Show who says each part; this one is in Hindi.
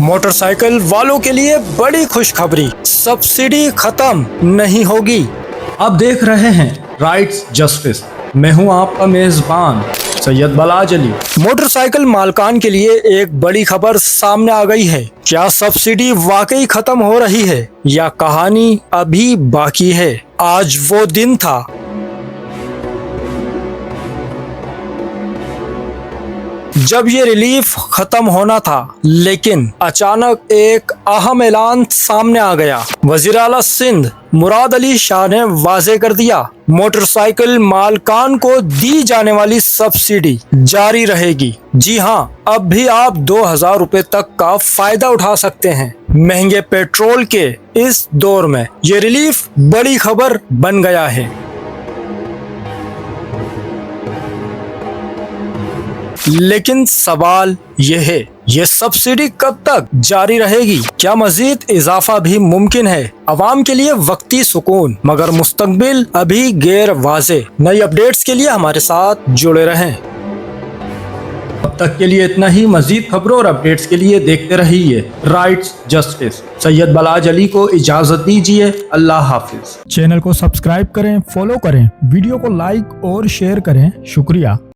Speaker 1: मोटरसाइकिल वालों के लिए बड़ी खुशखबरी, सब्सिडी खत्म नहीं होगी।
Speaker 2: आप देख रहे हैं राइट्स जस्टिस। मैं हूं आपका मेजबान सैयद बलाज अली।
Speaker 1: मोटरसाइकिल मालकान के लिए एक बड़ी खबर सामने आ गई है। क्या सब्सिडी वाकई खत्म हो रही है या कहानी अभी बाकी है? आज वो दिन था जब ये रिलीफ खत्म होना था, लेकिन अचानक एक अहम ऐलान सामने आ गया। वज़ीर आला सिंध मुराद अली शाह ने वाजे कर दिया, मोटरसाइकिल मालकान को दी जाने वाली सब्सिडी जारी रहेगी। जी हाँ, अब भी आप 2000 रुपए तक का फायदा उठा सकते हैं। महंगे पेट्रोल के इस दौर में ये रिलीफ बड़ी खबर बन गया है। लेकिन सवाल ये है, ये सब्सिडी कब तक जारी रहेगी? क्या मजीद इजाफा भी मुमकिन है? अवाम के लिए वक्ती सुकून, मगर मुस्तकबिल अभी गैर वाज़े। नई अपडेट्स के लिए हमारे साथ जुड़े रहें।
Speaker 2: अब तक के लिए इतना ही। मजीद खबरों और अपडेट्स के लिए देखते रहिए राइट्स जस्टिस। सैयद बलाज अली को इजाजत दीजिए। अल्लाह हाफिज।
Speaker 1: चैनल को सब्सक्राइब करें, फॉलो करें, वीडियो को लाइक और शेयर करें। शुक्रिया।